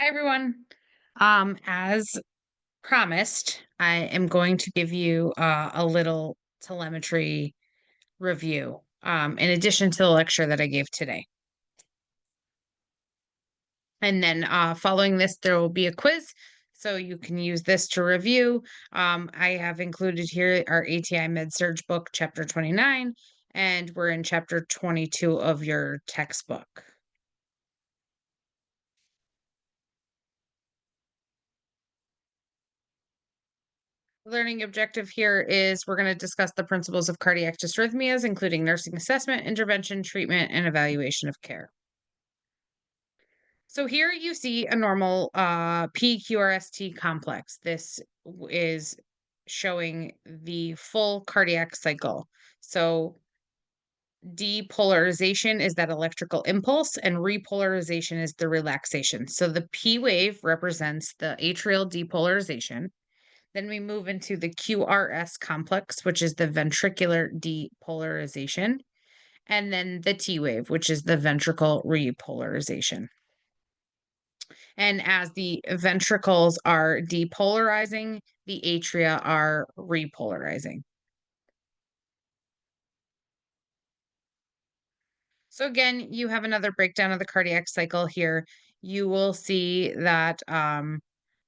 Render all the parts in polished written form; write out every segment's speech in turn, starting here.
Hi, everyone. As promised, I am going to give you a little telemetry review, in addition to the lecture that I gave today. And then following this, there will be a quiz. So you can use this to review. I have included here our ATI Med Surg book, chapter 29, and we're in chapter 22 of your textbook. Learning objective here is we're going to discuss the principles of cardiac dysrhythmias, including nursing assessment, intervention, treatment, and evaluation of care. So here you see a normal PQRST complex. This is showing the full cardiac cycle. So depolarization is that electrical impulse, and repolarization is the relaxation. So the P wave represents the atrial depolarization. Then we move into the QRS complex, which is the ventricular depolarization, and then the T wave, which is the ventricle repolarization. And as the ventricles are depolarizing, the atria are repolarizing. So again, you have another breakdown of the cardiac cycle here. You will see that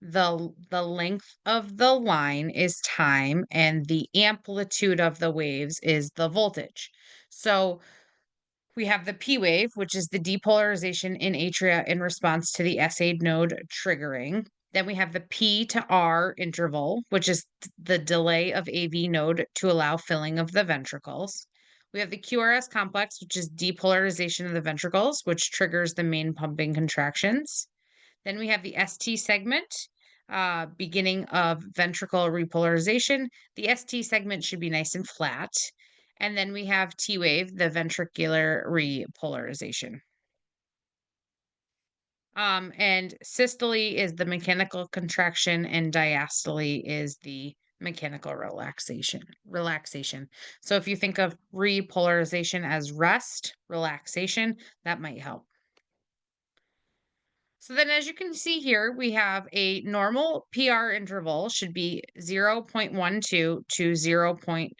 the length of the line is time, and the amplitude of the waves is the voltage. So we have the P wave, which is the depolarization in atria in response to the SAID node triggering. Then we have the P to R interval, which is the delay of AV node to allow filling of the ventricles. We have the QRS complex, which is depolarization of the ventricles, which triggers the main pumping contractions. Then we have the ST segment, beginning of ventricle repolarization. The ST segment should be nice and flat. And then we have T wave, the ventricular repolarization. And systole is the mechanical contraction, and diastole is the mechanical relaxation. So if you think of repolarization as rest, relaxation, that might help. So then as you can see here, we have a normal PR interval should be 0.12 to 0.20.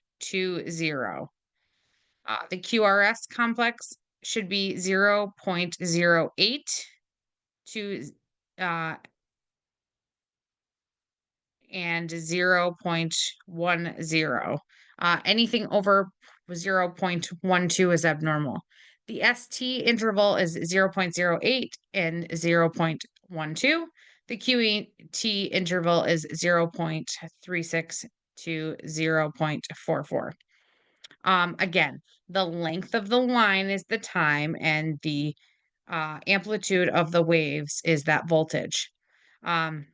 The QRS complex should be 0.08 to uh, and 0.10. Anything over 0.12 is abnormal. The ST interval is 0.08 and 0.12. The QET interval is 0.36 to 0.44. Again, the length of the line is the time, and the amplitude of the waves is that voltage. Um,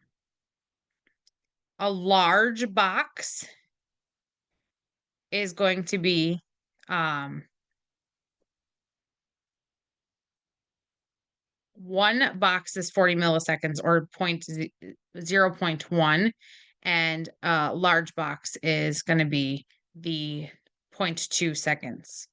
a large box is going to be um, one box is 40 milliseconds, or 0.1, and a large box is going to be the 0.2 seconds.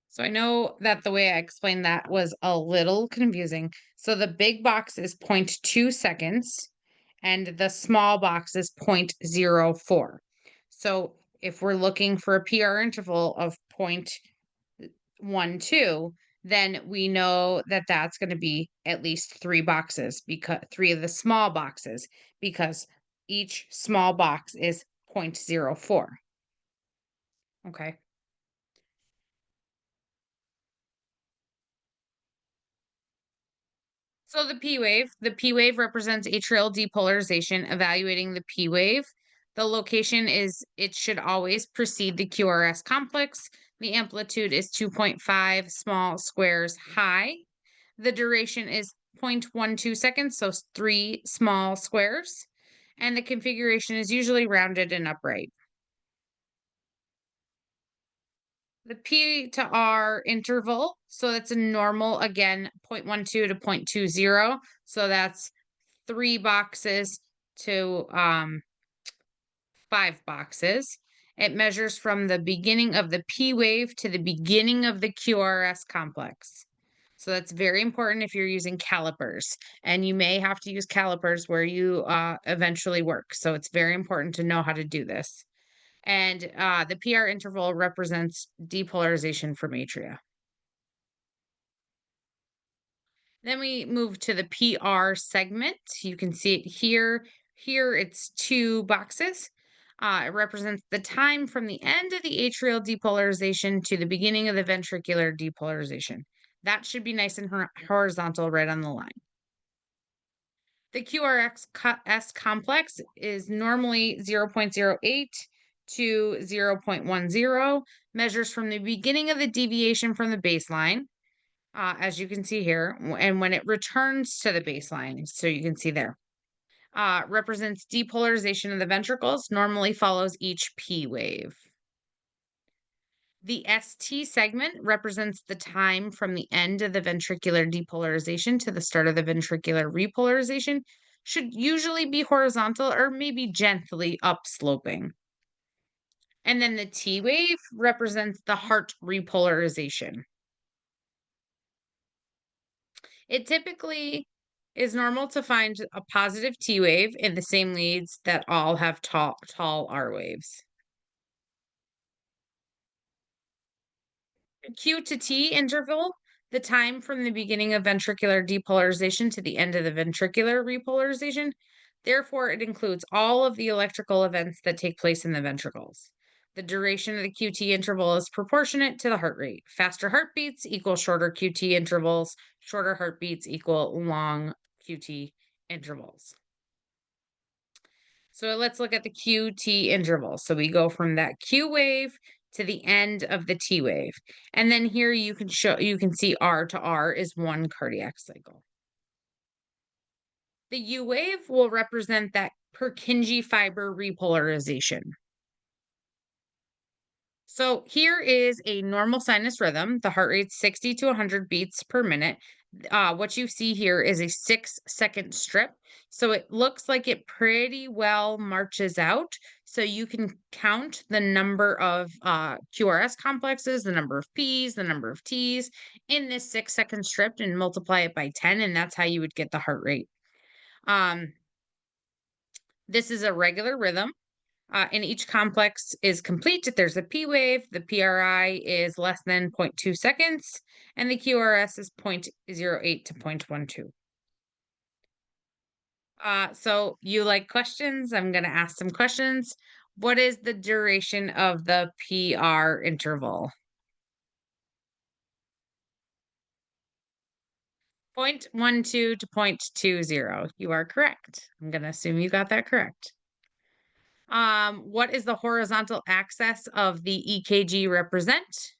So I know that the way I explained that was a little confusing. So the big box is 0.2 seconds, and the small box is 0.04. So if we're looking for a PR interval of 0.12, then we know that that's going to be at least three boxes, because three of the small boxes, because each small box is 0.04. Okay. So the P wave represents atrial depolarization. Evaluating the P wave, the location is it should always precede the QRS complex. The amplitude is 2.5 small squares high. The duration is 0.12 seconds, so three small squares. And the configuration is usually rounded and upright. The P to R interval, so that's a normal, again, 0.12 to 0.20. So that's three boxes to five boxes. It measures from the beginning of the P wave to the beginning of the QRS complex. So that's very important if you're using calipers, and you may have to use calipers where you eventually work. So it's very important to know how to do this. And the PR interval represents depolarization from atria. Then we move to the PR segment. You can see it here. Here it's two boxes. It represents the time from the end of the atrial depolarization to the beginning of the ventricular depolarization. That should be nice and horizontal right on the line. The QRS complex is normally 0.08 to 0.10, measures from the beginning of the deviation from the baseline, as you can see here, and when it returns to the baseline, so you can see there, represents depolarization of the ventricles, normally follows each P wave. The ST segment represents the time from the end of the ventricular depolarization to the start of the ventricular repolarization. Should usually be horizontal or maybe gently upsloping. And then the T wave represents the heart repolarization. It typically is normal to find a positive T wave in the same leads that all have tall R waves. Q to T interval, the time from the beginning of ventricular depolarization to the end of the ventricular repolarization. Therefore, it includes all of the electrical events that take place in the ventricles. The duration of the QT interval is proportionate to the heart rate. Faster heartbeats equal shorter QT intervals, shorter heartbeats equal long QT intervals. So let's look at the QT interval. So we go from that Q wave to the end of the T wave. And then here you can see R to R is one cardiac cycle. The U wave will represent that Purkinje fiber repolarization. So here is a normal sinus rhythm. The heart rate's 60 to 100 beats per minute. What you see here is a 6-second strip. So it looks like it pretty well marches out. So you can count the number of QRS complexes, the number of Ps, the number of Ts in this 6-second strip and multiply it by 10. And that's how you would get the heart rate. This is a regular rhythm. And each complex is complete. There's a P wave, the PRI is less than 0.2 seconds, and the QRS is 0.08 to 0.12. So you like questions? I'm going to ask some questions. What is the duration of the PR interval? 0.12 to 0.20. You are correct. I'm going to assume you got that correct. What is the horizontal axis of the EKG represent?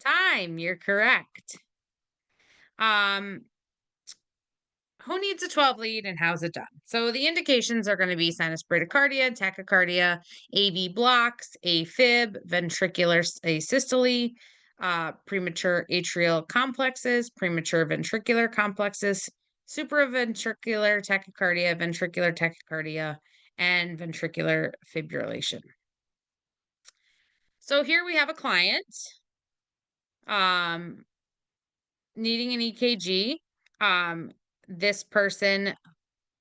Time, you're correct. Um, who needs a 12 lead and how's it done? So the indications are going to be sinus bradycardia, tachycardia, AV blocks, AFib, ventricular asystole, premature atrial complexes, premature ventricular complexes, supraventricular tachycardia, and ventricular fibrillation. So here we have a client um, needing an EKG. This person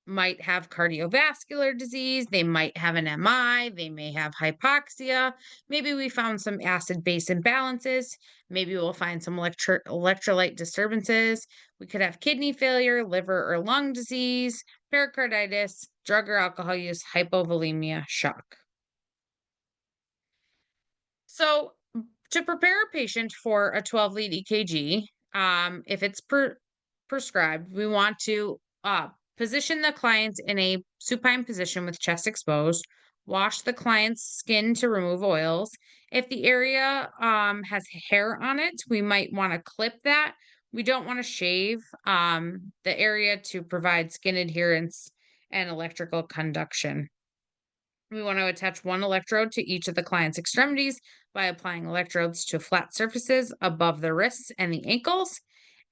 might have cardiovascular disease, they might have an MI, they may have hypoxia. Maybe we found some acid base imbalances. Maybe we'll find some electrolyte disturbances. We could have kidney failure, liver or lung disease, pericarditis, drug or alcohol use, hypovolemia, shock. So, to prepare a patient for a 12 lead EKG, if it's prescribed, we want to position the client in a supine position with chest exposed, wash the client's skin to remove oils. If the area has hair on it, we might want to clip that. We don't want to shave the area to provide skin adherence and electrical conduction. We want to attach one electrode to each of the client's extremities by applying electrodes to flat surfaces above the wrists and the ankles,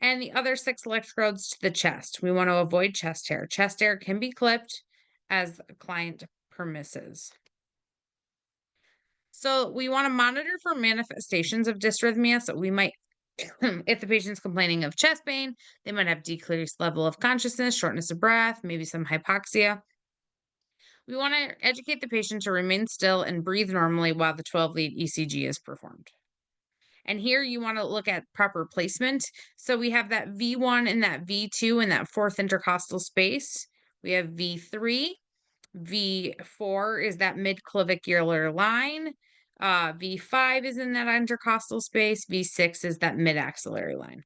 and the other 6 electrodes to the chest. We want to avoid chest hair. Chest hair can be clipped as the client permisses. So we want to monitor for manifestations of dysrhythmia. So we might, if the patient's complaining of chest pain, they might have decreased level of consciousness, shortness of breath, maybe some hypoxia. We want to educate the patient to remain still and breathe normally while the 12 lead ECG is performed. And here you want to look at proper placement. So we have that V1 and that V2 in that fourth intercostal space. We have V3. V4 is that midclavicular line. V5 is in that intercostal space. V6 is that mid-axillary line.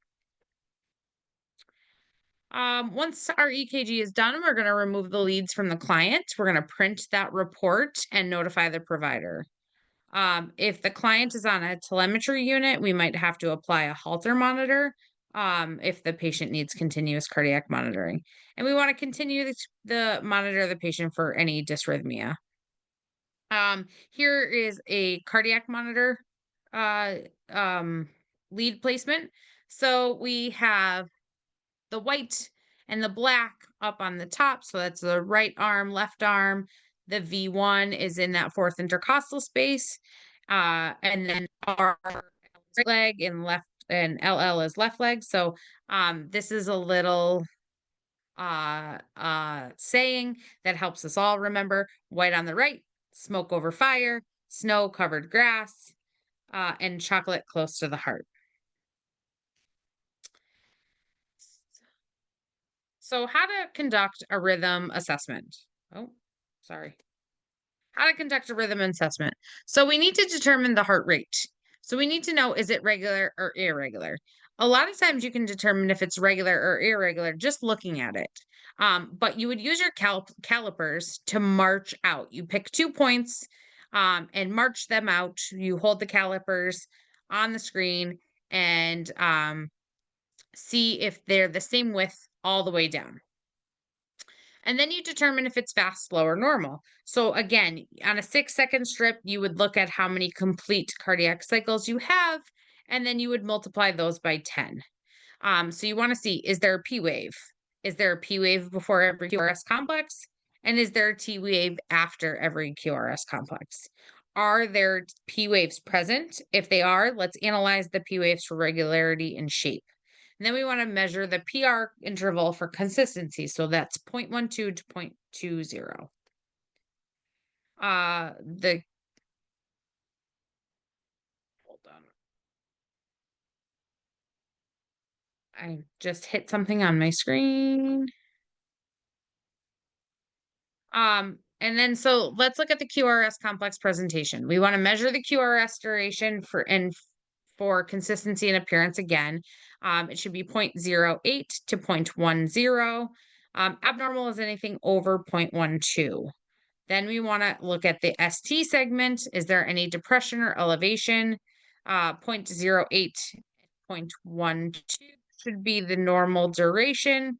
Once our EKG is done, we're going to remove the leads from the client. We're going to print that report and notify the provider. If the client is on a telemetry unit, we might have to apply a Holter monitor if the patient needs continuous cardiac monitoring. And we want to continue the monitor the patient for any dysrhythmia. Here is a cardiac monitor uh, lead placement. So we have the white and the black up on the top. So that's the right arm, left arm. The V1 is in that fourth intercostal space. And then our right leg and left and LL is left leg. So this is a little saying that helps us all remember: white on the right, smoke over fire, snow covered grass, and chocolate close to the heart. So, how to conduct a rhythm assessment? Oh, sorry. How to conduct a rhythm assessment. So, we need to determine the heart rate. So, we need to know, is it regular or irregular? A lot of times you can determine if it's regular or irregular just looking at it. But you would use your calipers to march out. You pick 2 points and march them out. You hold the calipers on the screen and see if they're the same width all the way down. And then you determine if it's fast, slow, or normal. So again, on a 6-second strip, you would look at how many complete cardiac cycles you have, and then you would multiply those by 10. So you want to see, is there a P wave? Is there a P wave before every QRS complex? And is there a T wave after every QRS complex? Are there P waves present? If they are, let's analyze the P waves for regularity and shape. And then we want to measure the PR interval for consistency. So that's 0.12 to 0.20. The hold on. I just hit something on my screen. And then so let's look at the QRS complex presentation. We want to measure the QRS duration for consistency and appearance again. It should be 0.08 to 0.10. Abnormal is anything over 0.12. Then we want to look at the ST segment. Is there any depression or elevation? 0.08, 0.12 should be the normal duration.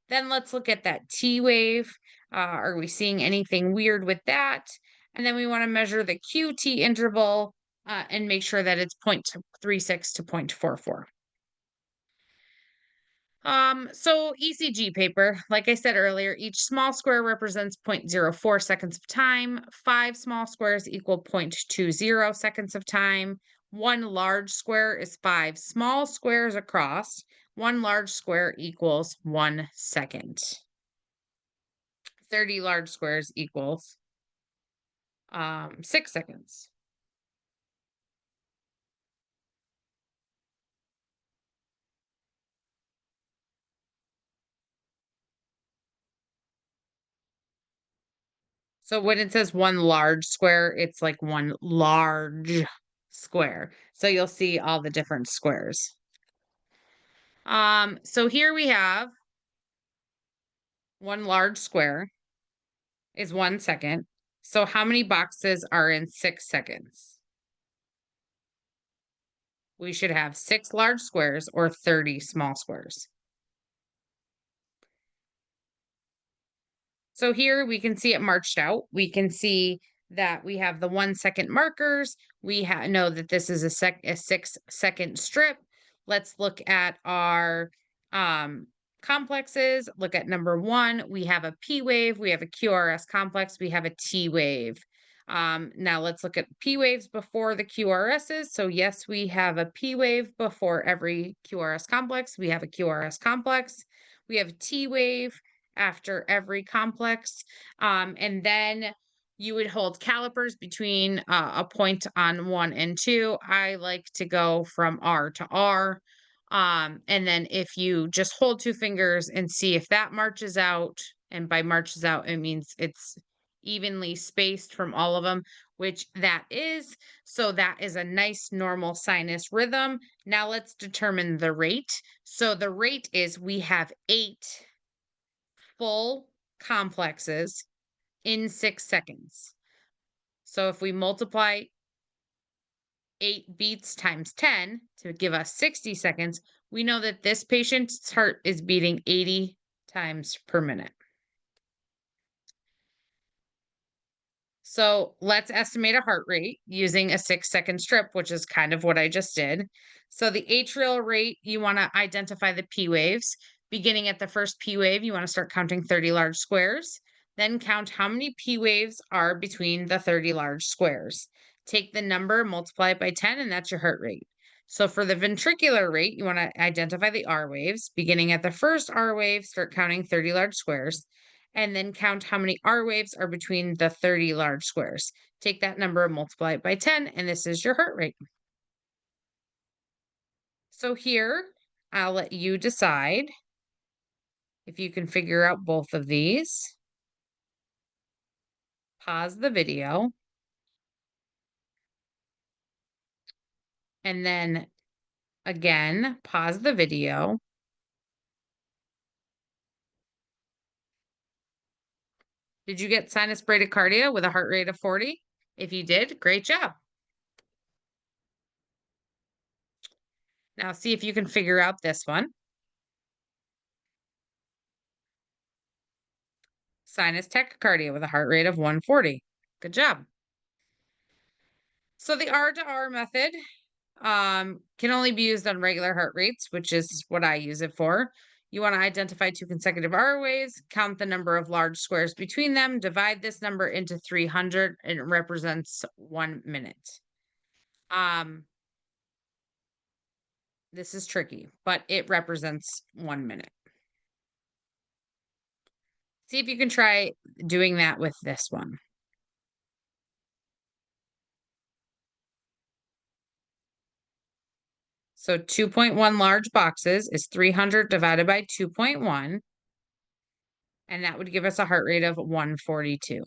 Then let's look at that T wave. Are we seeing anything weird with that? And then we want to measure the QT interval and make sure that it's 0.36 to 0.44. So ECG paper, like I said earlier, each small square represents 0.04 seconds of time. 5 small squares equal 0.20 seconds of time. 1 large square is 5 small squares across. 1 large square equals 1 second. 30 large squares equals 6 seconds. So when it says 1 large square, it's like 1 large square. So you'll see all the different squares. So here we have 1 large square is 1 second. So how many boxes are in 6 seconds? We should have 6 large squares or 30 small squares. So here we can see it marched out. We can see that we have the 1 second markers. We know that this is a 6-second strip. Let's look at our complexes. Look at number one. We have a P wave, we have a QRS complex, we have a T wave. Now let's look at P waves before the QRSs. So yes, we have a P wave before every QRS complex. We have a QRS complex. We have a T wave after every complex. And then you would hold calipers between a point on 1 and 2. I like to go from R to R. And then if you just hold two fingers and see if that marches out, and by marches out, it means it's evenly spaced from all of them, which that is. So that is a nice normal sinus rhythm. Now let's determine the rate. So the rate is we have 8 full complexes in 6 seconds. So if we multiply 8 beats times 10 to give us 60 seconds, we know that this patient's heart is beating 80 times per minute. So let's estimate a heart rate using a 6-second strip, which is kind of what I just did. So the atrial rate, you want to identify the P waves. Beginning at the first P wave, you want to start counting 30 large squares. Then count how many P waves are between the 30 large squares. Take the number, multiply it by 10, and that's your heart rate. So for the ventricular rate, you want to identify the R waves. Beginning at the first R wave, start counting 30 large squares and then count how many R waves are between the 30 large squares. Take that number, multiply it by 10, and this is your heart rate. So here, I'll let you decide if you can figure out both of these. Pause the video. And then again, pause the video. Did you get sinus bradycardia with a heart rate of 40? If you did, great job. Now see if you can figure out this one. Sinus tachycardia with a heart rate of 140. Good job. So the R to R method can only be used on regular heart rates, which is what I use it for. You want to identify 2 consecutive R waves, count the number of large squares between them, divide this number into 300, and it represents 1 minute. This is tricky, but it represents 1 minute. See if you can try doing that with this one. So 2.1 large boxes is 300 divided by 2.1, and that would give us a heart rate of 142.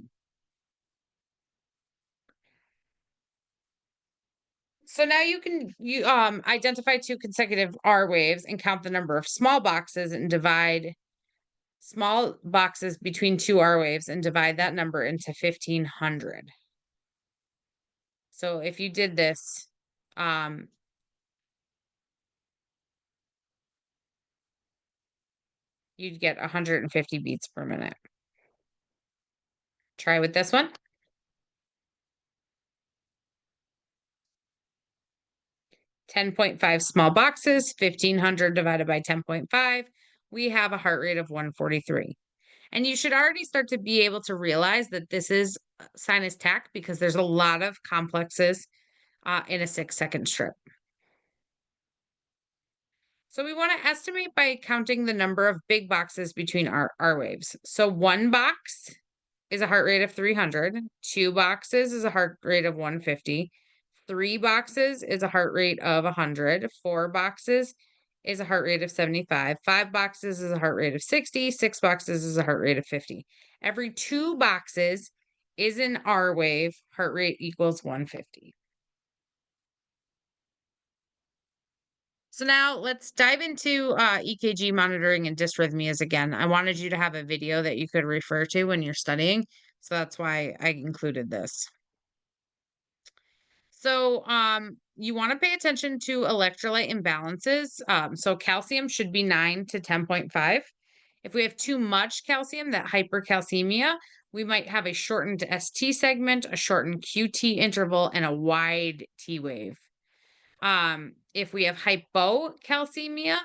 So now you can identify 2 consecutive R waves and count the number of small boxes and divide small boxes between 2 R waves and divide that number into 1,500. So if you did this, you'd get 150 beats per minute. Try with this one. 10.5 small boxes, 1,500 divided by 10.5. We have a heart rate of 143. And you should already start to be able to realize that this is sinus tach because there's a lot of complexes in a 6-second strip. So we want to estimate by counting the number of big boxes between our R waves. So 1 box is a heart rate of 300, 2 boxes is a heart rate of 150, 3 boxes is a heart rate of 100, 4 boxes is a heart rate of 75, 5 boxes is a heart rate of 60, 6 boxes is a heart rate of 50. Every 2 boxes is an R wave, heart rate equals 150. So now let's dive into EKG monitoring and dysrhythmias again. I wanted you to have a video that you could refer to when you're studying, so that's why I included this. So you want to pay attention to electrolyte imbalances. So calcium should be 9 to 10.5. If we have too much calcium, that hypercalcemia, we might have a shortened ST segment, a shortened QT interval, and a wide T wave. If we have hypocalcemia,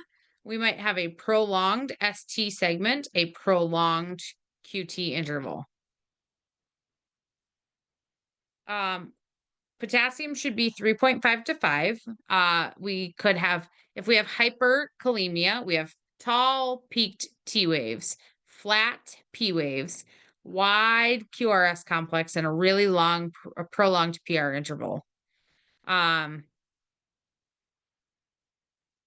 We might have a prolonged ST segment, a prolonged QT interval. Um, Potassium should be 3.5 to 5. We could have, if we have hyperkalemia, we have tall peaked T waves, flat P waves, wide QRS complex, and a really long, prolonged PR interval.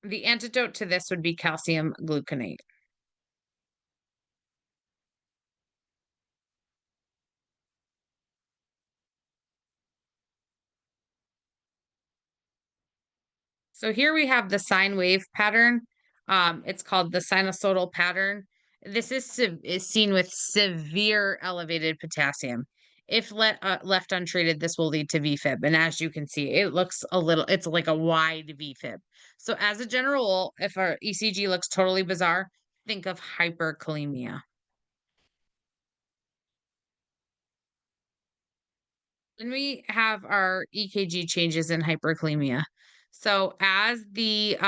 The antidote to this would be calcium gluconate. So here we have the sine wave pattern. It's called the sinusoidal pattern. This is seen with severe elevated potassium. If left untreated, this will lead to VFib. And as you can see, it looks a little, it's like a wide VFib. So as a general rule, if our ECG looks totally bizarre, think of hyperkalemia. When we have our EKG changes in hyperkalemia. So as the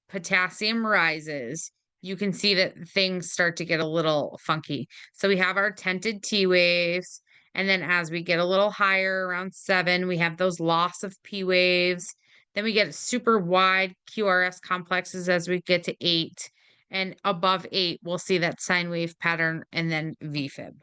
potassium rises, you can see that things start to get a little funky. So we have our tented T waves, and then as we get a little higher around 7, we have those loss of P waves. Then we get super wide QRS complexes as we get to 8, and above 8, we'll see that sine wave pattern and then VFib.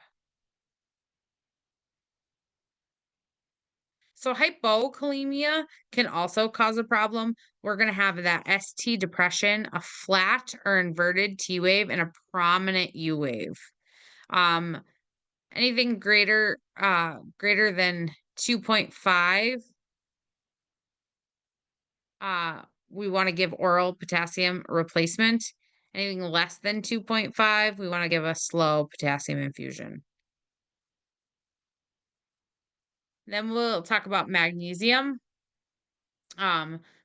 So hypokalemia can also cause a problem. We're going to have that ST depression, a flat or inverted T wave, and a prominent U wave. Um, Anything greater than 2.5, uh, we want to give oral potassium replacement. Anything less than 2.5, we want to give a slow potassium infusion. Then we'll talk about magnesium.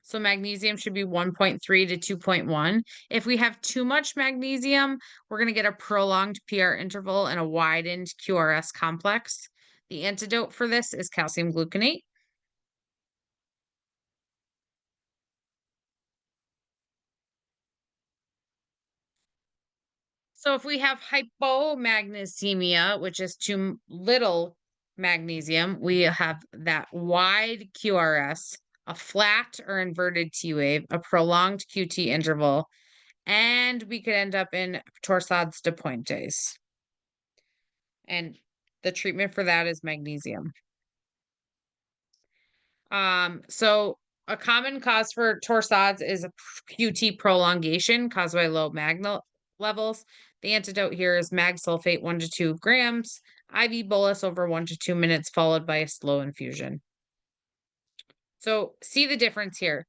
So magnesium should be 1.3 to 2.1. If we have too much magnesium, we're going to get a prolonged PR interval and a widened QRS complex. The antidote for this is calcium gluconate. So if we have hypomagnesemia, which is too little magnesium, we have that wide QRS, a flat or inverted T wave, a prolonged QT interval, and we could end up in Torsades de Pointes. And the treatment for that is magnesium. So a common cause for torsades is a QT prolongation caused by low magna levels. The antidote here is mag sulfate 1 to 2 grams, IV bolus over 1 to 2 minutes, followed by a slow infusion. So see the difference here.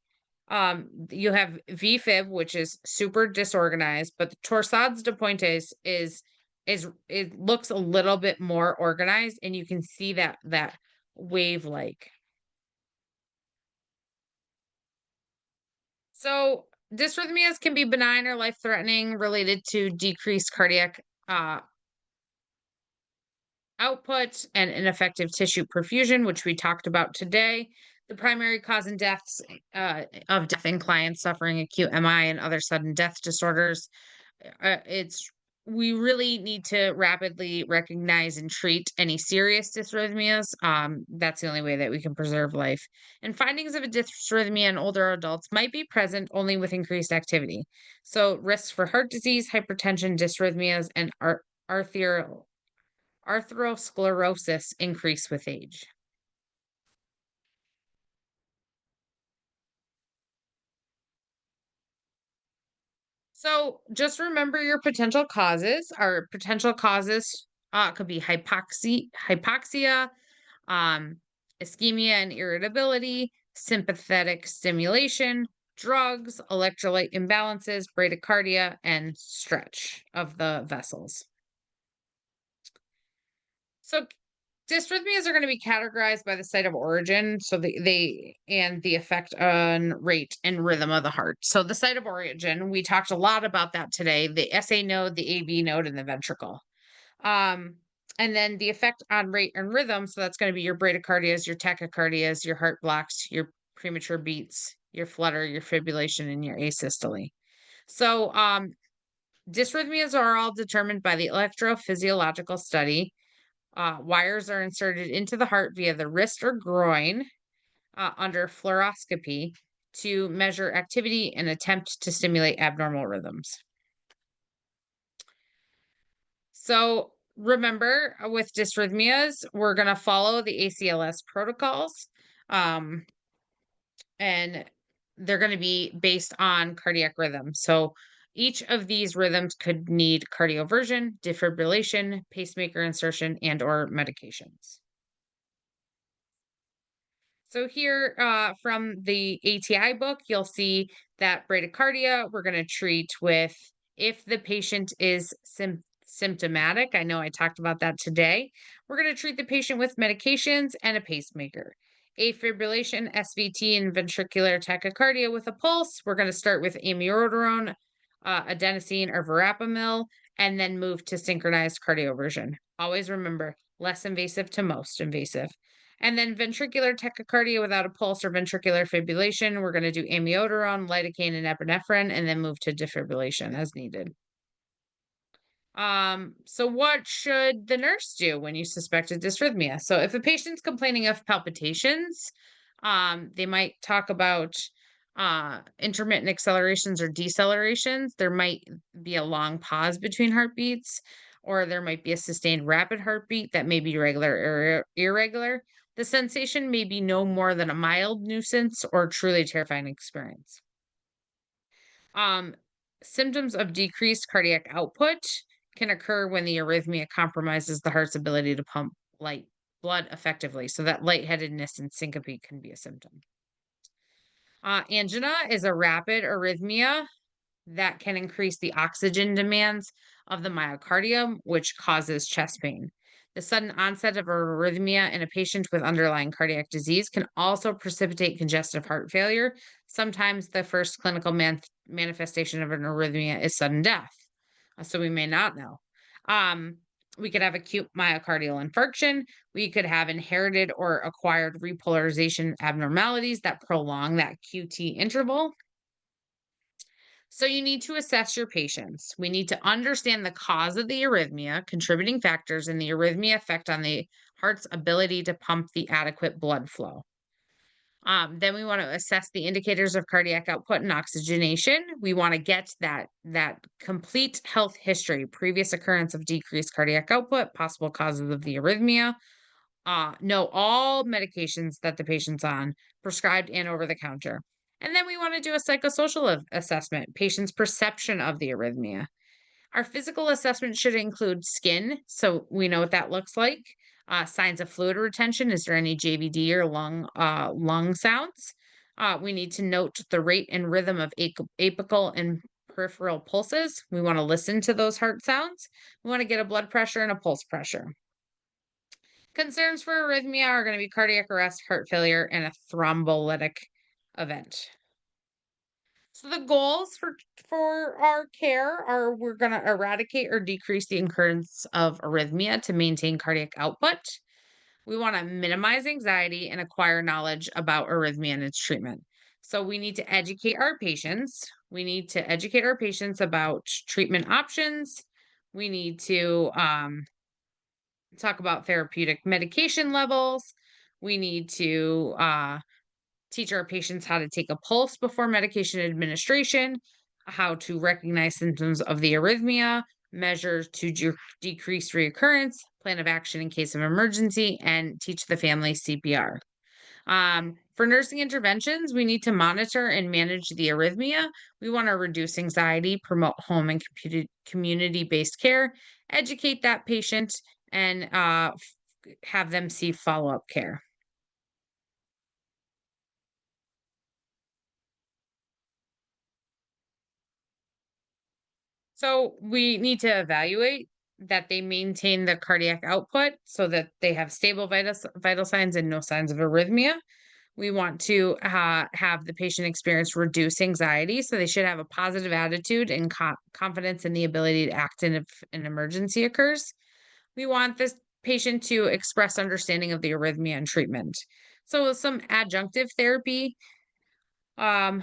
You have VFib, which is super disorganized, but the torsades de Pointes is it looks a little bit more organized, and you can see that wave like. So dysrhythmias can be benign or life-threatening, related to decreased cardiac output and ineffective tissue perfusion, which we talked about today. The primary cause in deaths of death in clients suffering acute MI and other sudden death disorders. It's We really need to rapidly recognize and treat any serious dysrhythmias. That's the only way that we can preserve life. And findings of a dysrhythmia in older adults might be present only with increased activity. So risks for heart disease, hypertension, dysrhythmias, and arthrosclerosis increase with age. So just remember your potential causes. Our potential causes could be hypoxia, um, ischemia and irritability, sympathetic stimulation, drugs, electrolyte imbalances, bradycardia, and stretch of the vessels. So dysrhythmias are going to be categorized by the site of origin, so they and the effect on rate and rhythm of the heart. So the site of origin, we talked a lot about that today, the SA node, the AB node, and the ventricle. Um, and then the effect on rate and rhythm, so that's going to be your bradycardias, your tachycardias, your heart blocks, your premature beats, your flutter, your fibrillation, and your asystole. So, dysrhythmias are all determined by the electrophysiological study. Wires are inserted into the heart via the wrist or groin under fluoroscopy to measure activity and attempt to stimulate abnormal rhythms. So, remember with dysrhythmias, we're going to follow the ACLS protocols. Um, and they're going to be based on cardiac rhythm. So each of these rhythms could need cardioversion, defibrillation, pacemaker insertion, and or medications. So here from the ATI book, you'll see that bradycardia we're going to treat with if the patient is symptomatic. I know I talked about that today. We're going to treat the patient with medications and a pacemaker. Afibrillation, SVT, and ventricular tachycardia with a pulse. We're going to start with amiodarone, adenosine, or verapamil, and then move to synchronized cardioversion. Always remember, less invasive to most invasive. And then ventricular tachycardia without a pulse or ventricular fibrillation, we're going to do amiodarone, lidocaine, and epinephrine, and then move to defibrillation as needed. So what should the nurse do when you suspect a dysrhythmia? So if a patient's complaining of palpitations, they might talk about intermittent accelerations or decelerations. There might be a long pause between heartbeats, or there might be a sustained rapid heartbeat that may be regular or irregular. The sensation may be no more than a mild nuisance or truly terrifying experience. Um, Symptoms of decreased cardiac output can occur when the arrhythmia compromises the heart's ability to pump light blood effectively. So that lightheadedness and syncope can be a symptom. Angina is a rapid arrhythmia that can increase the oxygen demands of the myocardium, which causes chest pain. The sudden onset of arrhythmia in a patient with underlying cardiac disease can also precipitate congestive heart failure. Sometimes the first clinical manifestation of an arrhythmia is sudden death. So we may not know. Um, we could have acute myocardial infarction. We could have inherited or acquired repolarization abnormalities that prolong that QT interval. So you need to assess your patients. We need to understand the cause of the arrhythmia, contributing factors, and the arrhythmia effect on the heart's ability to pump the adequate blood flow. Then we want to assess the indicators of cardiac output and oxygenation. We want to get that complete health history, previous occurrence of decreased cardiac output, possible causes of the arrhythmia. Know all medications that the patient's on, prescribed and over the counter. And then we want to do a psychosocial assessment, patient's perception of the arrhythmia. Our physical assessment should include skin, so we know what that looks like. Signs of fluid retention. Is there any JVD or lung sounds? We need to note the rate and rhythm of apical and peripheral pulses. We want to listen to those heart sounds. We want to get a blood pressure and a pulse pressure. Concerns for arrhythmia are going to be cardiac arrest, heart failure, and a thrombolytic event. So the goals for our care are we're going to eradicate or decrease the occurrence of arrhythmia to maintain cardiac output. We want to minimize anxiety and acquire knowledge about arrhythmia and its treatment. So we need to educate our patients. We need to educate our patients about treatment options. We need to talk about therapeutic medication levels. We need to teach our patients how to take a pulse before medication administration, how to recognize symptoms of the arrhythmia, measures to decrease reoccurrence, plan of action in case of emergency, and teach the family CPR. For nursing interventions, we need to monitor and manage the arrhythmia. We want to reduce anxiety, promote home and community based care, educate that patient, and have them see follow up care. So we need to evaluate that they maintain the cardiac output so that they have stable vital signs and no signs of arrhythmia. We want to have the patient experience reduce anxiety. So they should have a positive attitude and confidence in the ability to act in if an emergency occurs. We want this patient to express understanding of the arrhythmia and treatment. So some adjunctive therapy um,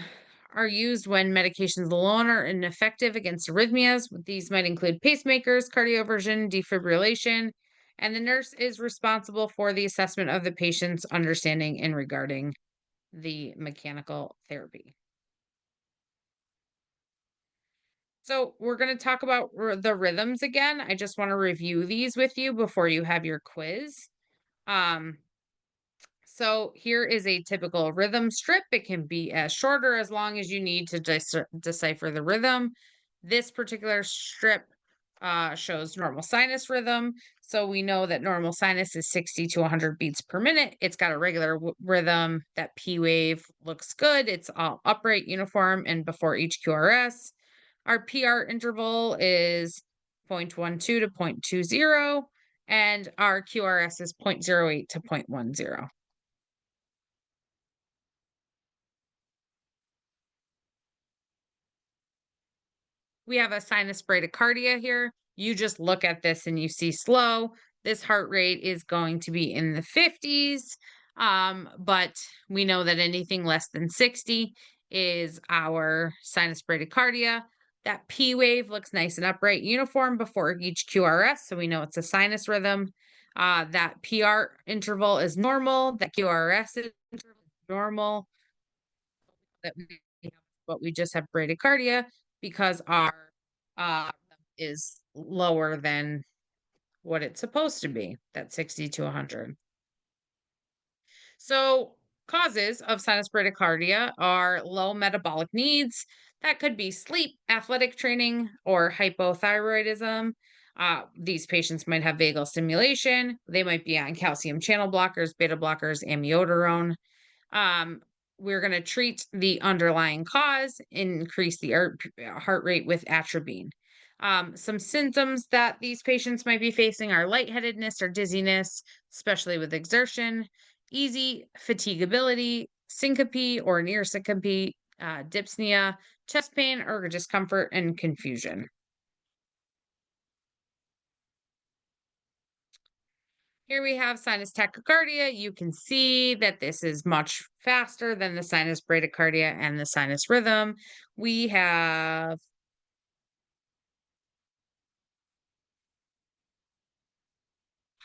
are used when medications alone are ineffective against arrhythmias. These might include pacemakers, cardioversion, defibrillation, and the nurse is responsible for the assessment of the patient's understanding in regarding the mechanical therapy. So, we're going to talk about the rhythms again. I just want to review these with you before you have your quiz. Um, So here is a typical rhythm strip. It can be as short or as long as you need to decipher the rhythm. This particular strip shows normal sinus rhythm. So we know that normal sinus is 60 to 100 beats per minute. It's got a regular rhythm. That P wave looks good. It's all upright, uniform, and before each QRS. Our PR interval is 0.12 to 0.20, and our QRS is 0.08 to 0.10. We have a sinus bradycardia here. You just look at this and you see slow. This heart rate is going to be in the 50s. But we know that anything less than 60 is our sinus bradycardia. That P wave looks nice and upright, uniform before each QRS. So we know it's a sinus rhythm. That PR interval is normal. That QRS is normal. That we but we just have bradycardia because our uh, is lower than what it's supposed to be, that 60 to 100. So, causes of sinus bradycardia are low metabolic needs. That could be sleep, athletic training, or hypothyroidism. These patients might have vagal stimulation. They might be on calcium channel blockers, beta blockers, amiodarone. Um, we're going to treat the underlying cause, increase the heart rate with atropine. Some symptoms that these patients might be facing are lightheadedness or dizziness, especially with exertion, easy fatigability, syncope or near syncope, dyspnea, chest pain or discomfort, and confusion. Here we have sinus tachycardia. You can see that this is much faster than the sinus bradycardia and the sinus rhythm. We have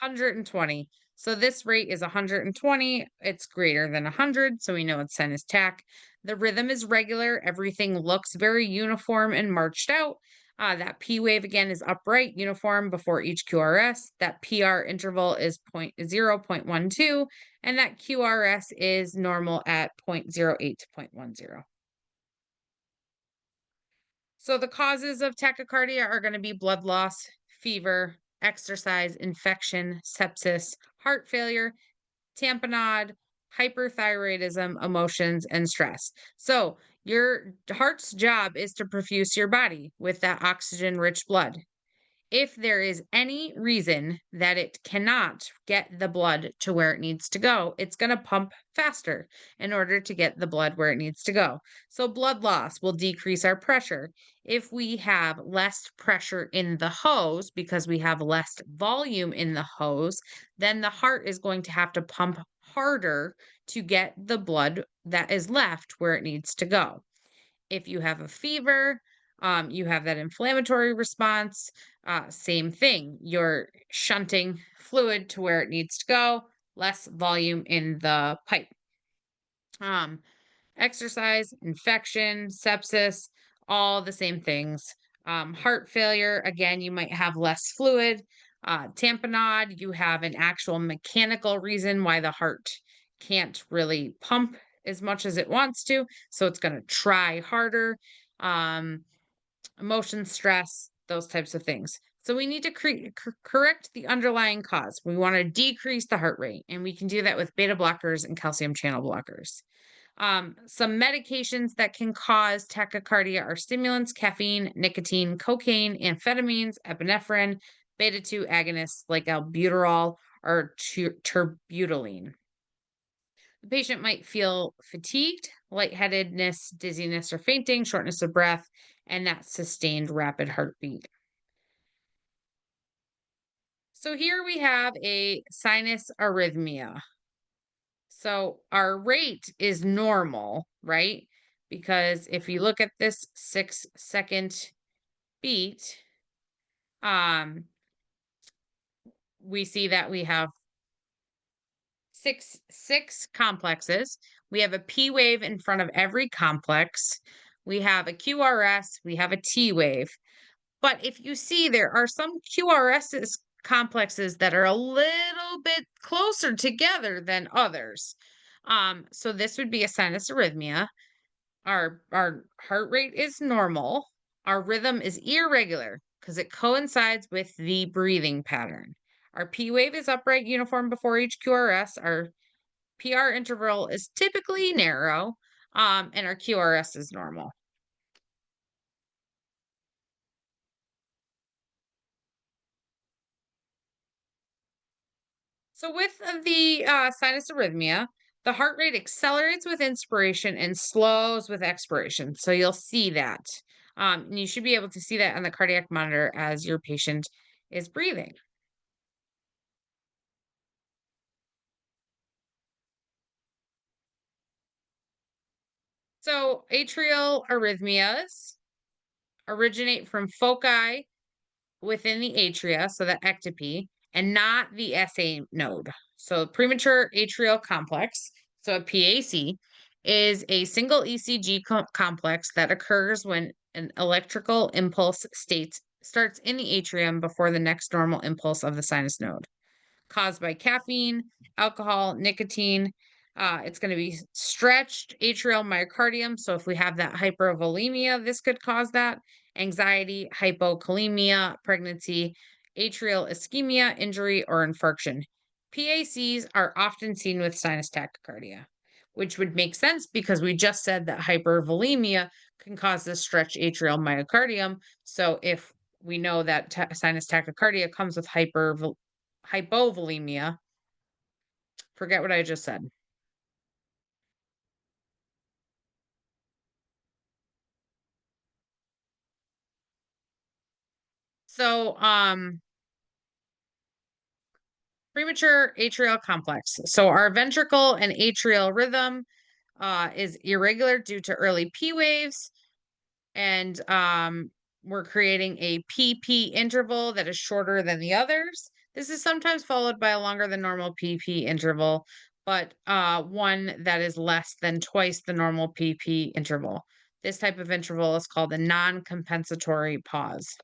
120. So this rate is 120. It's greater than 100. So we know it's sinus tach. The rhythm is regular. Everything looks very uniform and marched out. That P wave again is upright, uniform before each QRS. That PR interval is 0.12, and that QRS is normal at 0.08 to 0.10. So the causes of tachycardia are going to be blood loss, fever, exercise, infection, sepsis, heart failure, tamponade, hyperthyroidism, emotions, and stress. So your heart's job is to perfuse your body with that oxygen rich blood. If there is any reason that it cannot get the blood to where it needs to go, it's going to pump faster in order to get the blood where it needs to go. So, blood loss will decrease our pressure. If we have less pressure in the hose because we have less volume in the hose, then the heart is going to have to pump harder to get the blood that is left where it needs to go. If you have a fever, you have that inflammatory response, same thing. You're shunting fluid to where it needs to go, less volume in the pipe. Um, Exercise, infection, sepsis, all the same things. Heart failure, again, you might have less fluid. Tamponade, you have an actual mechanical reason why the heart can't really pump as much as it wants to. So it's going to try harder. Um, Emotion, stress, those types of things. So we need to correct the underlying cause. We want to decrease the heart rate, and we can do that with beta blockers and calcium channel blockers. Some medications that can cause tachycardia are stimulants, caffeine, nicotine, cocaine, amphetamines, epinephrine, beta 2 agonists like albuterol or terbutaline. The patient might feel fatigued, lightheadedness, dizziness, or fainting, shortness of breath, and that sustained rapid heartbeat. So here we have a sinus arrhythmia. So our rate is normal, right? because if you look at this 6-second beat, um, we see that we have six complexes. We have a P wave in front of every complex. We have a QRS, we have a T wave. But if you see, there are some QRS's complexes that are a little bit closer together than others. So this would be a sinus arrhythmia. Our heart rate is normal. Our rhythm is irregular because it coincides with the breathing pattern. Our P wave is upright, uniform before each QRS. Our PR interval is typically narrow, and our QRS is normal. So with the sinus arrhythmia, the heart rate accelerates with inspiration and slows with expiration. So you'll see that. And you should be able to see that on the cardiac monitor as your patient is breathing. So atrial arrhythmias originate from foci within the atria, so the ectopy, and not the SA node. So premature atrial complex, so a PAC, is a single ECG complex that occurs when an electrical impulse starts in the atrium before the next normal impulse of the sinus node, caused by caffeine, alcohol, nicotine. It's going to be stretched atrial myocardium. So if we have that hypervolemia, this could cause that. Anxiety, hypokalemia, pregnancy, atrial ischemia, injury, or infarction. PACs are often seen with sinus tachycardia, which would make sense because we just said that hypervolemia can cause this stretched atrial myocardium. So if we know that sinus tachycardia comes with hypovolemia. Forget what I just said. So, premature atrial complex. So our ventricle and atrial rhythm is irregular due to early P waves, and we're creating a PP interval that is shorter than the others. This is sometimes followed by a longer than normal PP interval, but one that is less than twice the normal PP interval. This type of interval is called a non-compensatory pause.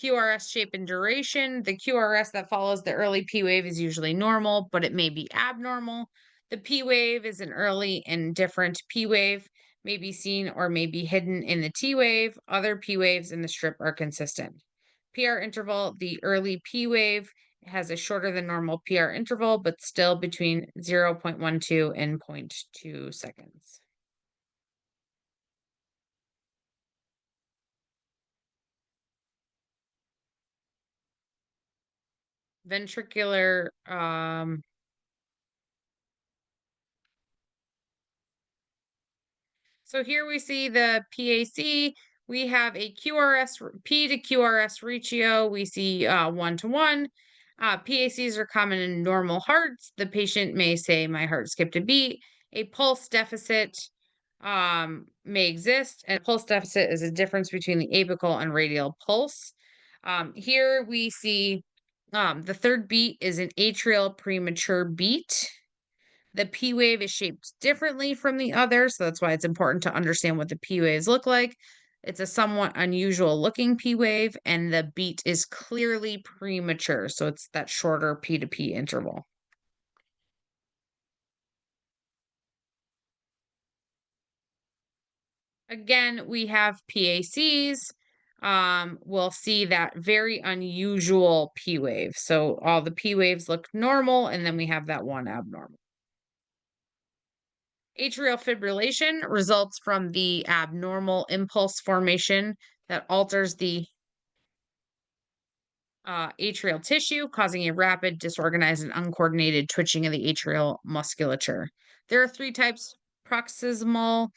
QRS shape and duration. The QRS that follows the early P wave is usually normal, but it may be abnormal. The P wave is an early and different P wave, may be seen or may be hidden in the T wave. Other P waves in the strip are consistent. PR interval, the early P wave has a shorter than normal PR interval, but still between 0.12 and zero point 0.2 seconds. Ventricular So here we see the PAC. We have a QRS, P to QRS ratio. We see 1 to 1. PACs are common in normal hearts. The patient may say, my heart skipped a beat. A pulse deficit may exist. And a pulse deficit is a difference between the apical and radial pulse. Here we see the third beat is an atrial premature beat. The P wave is shaped differently from the others, so that's why it's important to understand what the P waves look like. It's a somewhat unusual looking P wave, and the beat is clearly premature, so it's that shorter P to P interval. Again, we have PACs. We'll see that very unusual P wave. So all the P waves look normal, and then we have that one abnormal. Atrial fibrillation results from the abnormal impulse formation that alters the atrial tissue, causing a rapid, disorganized, and uncoordinated twitching of the atrial musculature. There are three types: paroxysmal,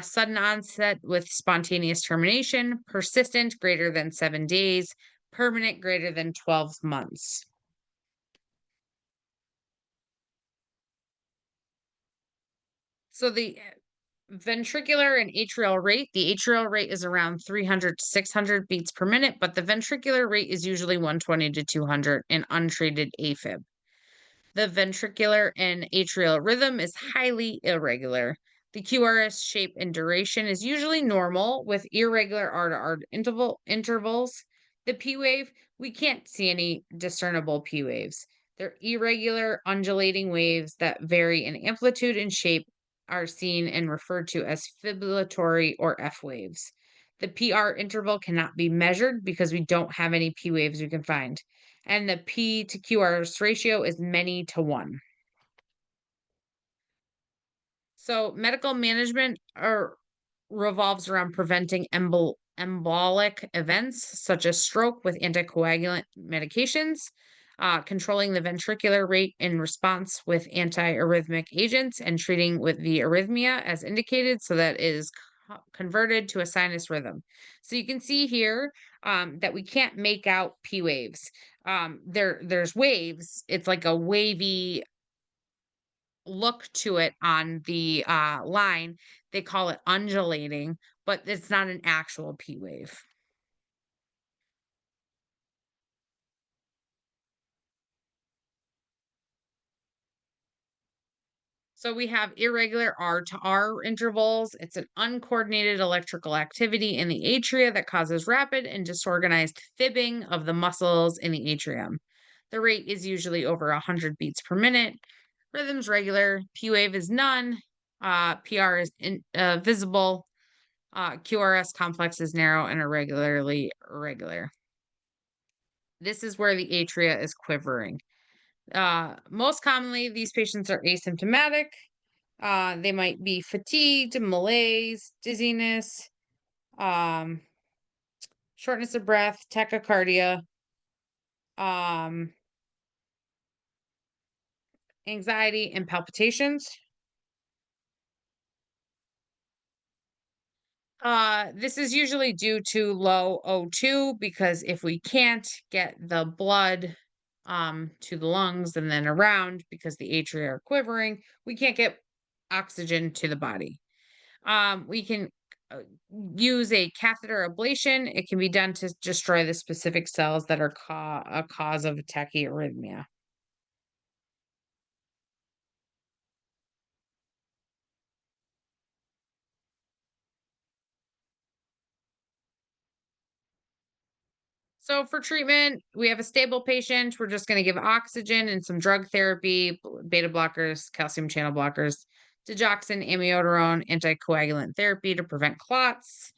sudden onset with spontaneous termination; persistent, greater than 7 days; permanent, greater than 12 months. So the Ventricular and atrial rate. The atrial rate is around 300 to 600 beats per minute, but the ventricular rate is usually 120 to 200 in untreated AFib. The ventricular and atrial rhythm is highly irregular. The QRS shape and duration is usually normal with irregular R to R intervals. The P wave, we can't see any discernible P waves. They're irregular, undulating waves that vary in amplitude and shape, are seen and referred to as fibrillatory or F waves. The PR interval cannot be measured because we don't have any P waves we can find, and the P to QRS ratio is many to one. So medical management revolves around preventing embolic events such as stroke with anticoagulant medications, controlling the ventricular rate in response with antiarrhythmic agents, and treating with the arrhythmia as indicated so that it is converted to a sinus rhythm. So you can see here that we can't make out P waves. There's waves. It's like a wavy look to it on the line. They call it undulating, but it's not an actual P wave. So we have irregular R to R intervals. It's an uncoordinated electrical activity in the atria that causes rapid and disorganized fibbing of the muscles in the atrium. The rate is usually over 100 beats per minute. Rhythm's regular. P wave is none. PR is visible. QRS complex is narrow and irregularly irregular. This is where the atria is quivering. Most commonly, these patients are asymptomatic. They might be fatigued, malaise, dizziness, um, shortness of breath, tachycardia, um, anxiety, and palpitations. This is usually due to low O2 because if we can't get the blood to the lungs and then around because the atria are quivering, we can't get oxygen to the body. We can uh, use a catheter ablation. It can be done to destroy the specific cells that are a cause of tachyarrhythmia. So for treatment, we have a stable patient. We're just going to give oxygen and some drug therapy, beta blockers, calcium channel blockers, digoxin, amiodarone, anticoagulant therapy to prevent clots.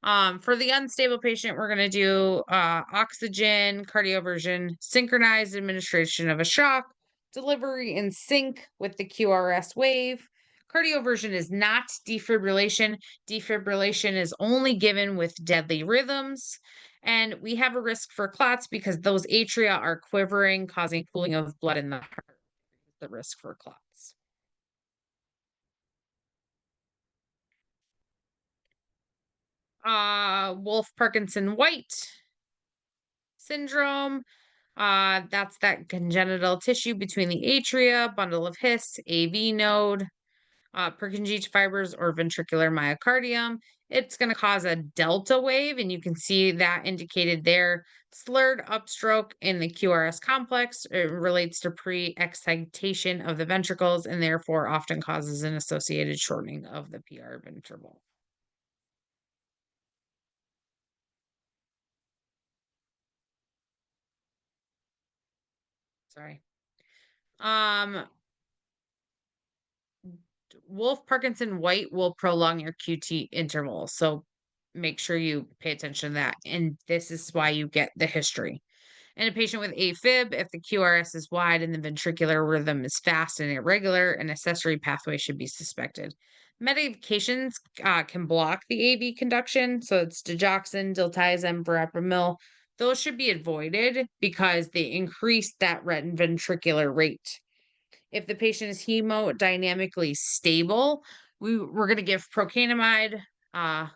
For the unstable patient, we're going to do oxygen, cardioversion, synchronized administration of a shock, delivery in sync with the QRS wave. Cardioversion is not defibrillation. Defibrillation is only given with deadly rhythms. And we have a risk for clots because those atria are quivering, causing pooling of blood in the heart. The risk for clots. Wolf Parkinson White syndrome. That's that congenital tissue between the atria, bundle of His, AV node, Purkinje fibers, or ventricular myocardium. It's going to cause a delta wave, and you can see that indicated there. Slurred upstroke in the QRS complex. It relates to pre-excitation of the ventricles and therefore often causes an associated shortening of the PR ventricle. Sorry. Um, Wolf Parkinson White will prolong your QT interval. So make sure you pay attention to that. And this is why you get the history. In a patient with AFib, if the QRS is wide and the ventricular rhythm is fast and irregular, an accessory pathway should be suspected. Medications can block the AV conduction. So it's digoxin, diltiazem, verapamil. Those should be avoided because they increase that ventricular rate. If the patient is hemodynamically stable, we're going to give procainamide. Uh,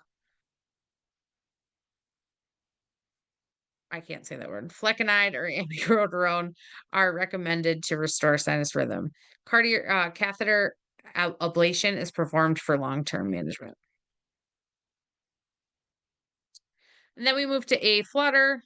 I can't say that word. Flecainide or amiodarone are recommended to restore sinus rhythm. Catheter ablation is performed for long-term management. And then we move to a flutter.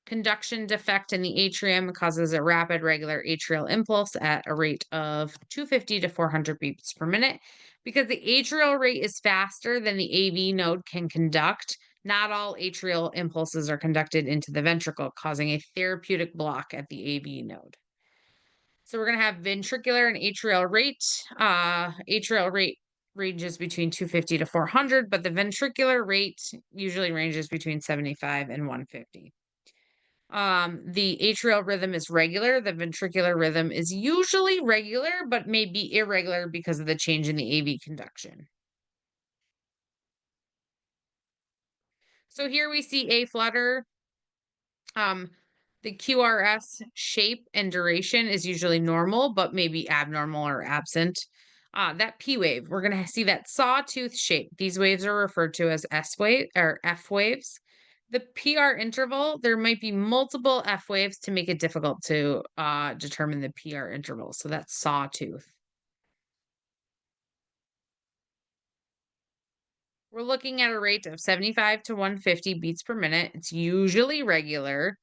Conduction defect in the atrium causes a rapid, regular atrial impulse at a rate of 250 to 400 beats per minute. Because the atrial rate is faster than the AV node can conduct, not all atrial impulses are conducted into the ventricle, causing a therapeutic block at the AV node. So we're going to have ventricular and atrial rate. Atrial rate ranges between 250 to 400, but the ventricular rate usually ranges between 75 and 150. The atrial rhythm is regular. The ventricular rhythm is usually regular, but may be irregular because of the change in the AV conduction. So here we see a flutter. Um, the QRS shape and duration is usually normal, but maybe abnormal or absent. That P wave, we're going to see that sawtooth shape. These waves are referred to as S wave or F waves. The PR interval, there might be multiple F waves to make it difficult to determine the PR interval. So that's sawtooth. We're looking at a rate of 75 to 150 beats per minute. It's usually regular,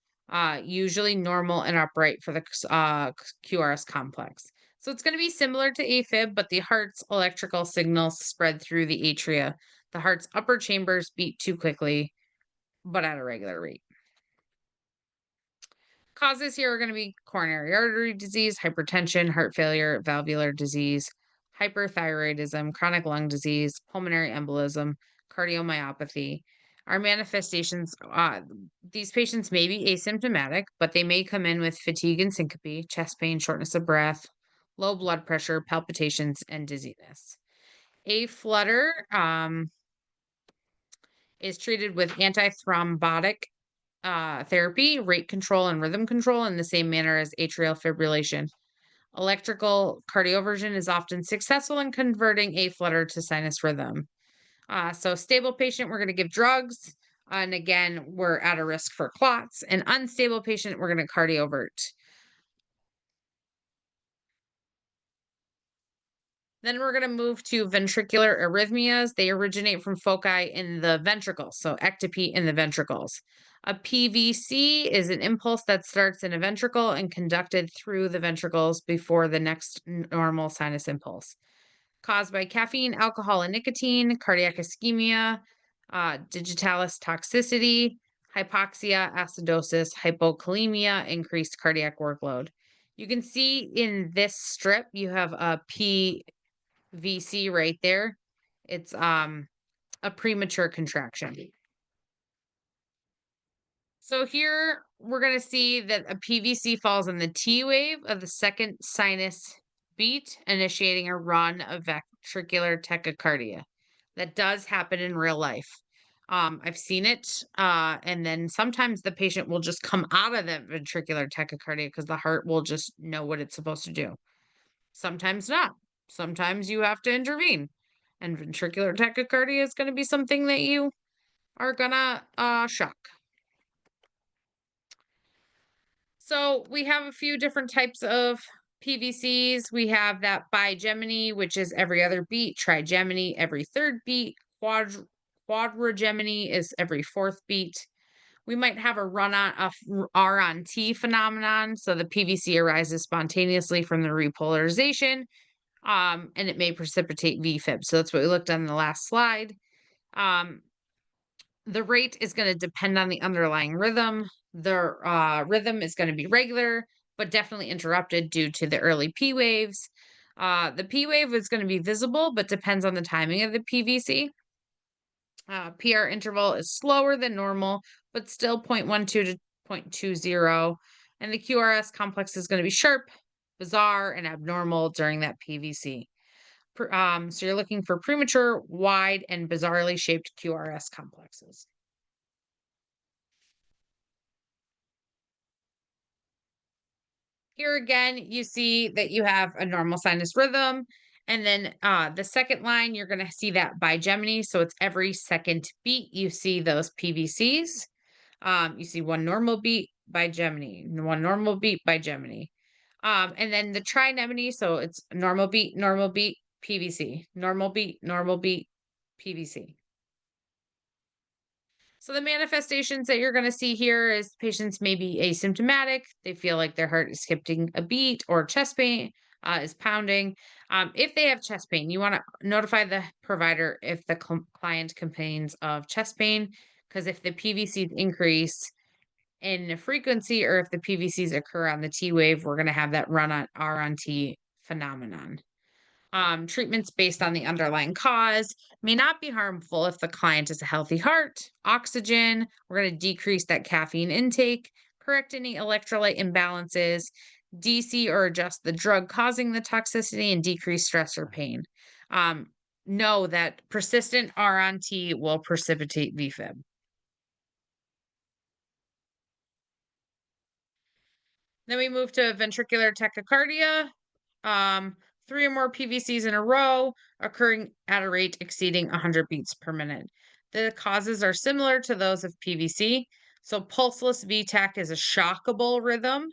usually normal and upright for the QRS complex. So it's going to be similar to AFib, but the heart's electrical signals spread through the atria. The heart's upper chambers beat too quickly, but at a regular rate. Causes here are going to be coronary artery disease, hypertension, heart failure, valvular disease, hyperthyroidism, chronic lung disease, pulmonary embolism, cardiomyopathy. Our manifestations, these patients may be asymptomatic, but they may come in with fatigue and syncope, chest pain, shortness of breath, low blood pressure, palpitations, and dizziness. A flutter is treated with antithrombotic therapy, rate control, and rhythm control in the same manner as atrial fibrillation. Electrical cardioversion is often successful in converting a flutter to sinus rhythm. So, stable patient, we're going to give drugs. And again, we're at a risk for clots. An unstable patient, we're going to cardiovert. Then we're going to move to ventricular arrhythmias. They originate from foci in the ventricles, so ectopy in the ventricles. A PVC is an impulse that starts in a ventricle and conducted through the ventricles before the next normal sinus impulse. Caused by caffeine, alcohol, and nicotine, cardiac ischemia, digitalis toxicity, hypoxia, acidosis, hypokalemia, increased cardiac workload. You can see in this strip, you have a VC right there. It's a premature contraction. So here we're going to see that a PVC falls in the T wave of the second sinus beat, initiating a run of ventricular tachycardia. That does happen in real life. I've seen it, and then sometimes the patient will just come out of that ventricular tachycardia because the heart will just know what it's supposed to do. Sometimes not. Sometimes you have to intervene. And ventricular tachycardia is going to be something that you are going to shock. So we have a few different types of PVCs. We have that bigeminy, which is every other beat, trigeminy, every third beat, quadrigeminy is every fourth beat. We might have a run on R on T phenomenon. So the PVC arises spontaneously from the repolarization, and it may precipitate VFib. So that's what we looked at in the last slide. The rate is going to depend on the underlying rhythm. The rhythm is going to be regular, but definitely interrupted due to the early P waves. The P wave is going to be visible, but depends on the timing of the PVC. PR interval is slower than normal, but still 0.12 to 0.20. And the QRS complex is going to be sharp, bizarre, and abnormal during that PVC. So you're looking for premature, wide, and bizarrely shaped QRS complexes. Here again, you see that you have a normal sinus rhythm. And then the second line, you're going to see that bigeminy. So it's every second beat, you see those PVCs. You see one normal beat bigeminy, one normal beat bigeminy. And then the trineminy, so it's normal beat, PVC, normal beat, PVC. So the manifestations that you're going to see here is patients may be asymptomatic. They feel like their heart is skipping a beat or chest pain is pounding. If they have chest pain, you want to notify the provider if the client complains of chest pain, because if the PVCs increase in frequency or if the PVCs occur on the T wave, we're going to have that run on R on T phenomenon. Treatments based on the underlying cause may not be harmful if the client has a healthy heart. Oxygen, we're going to decrease that caffeine intake, correct any electrolyte imbalances, DC or adjust the drug causing the toxicity, and decrease stress or pain. Um, know that persistent R on T will precipitate VFib. Then we move to ventricular tachycardia. Um, 3 or more PVCs in a row occurring at a rate exceeding 100 beats per minute. The causes are similar to those of PVC. So, pulseless VTAC is a shockable rhythm.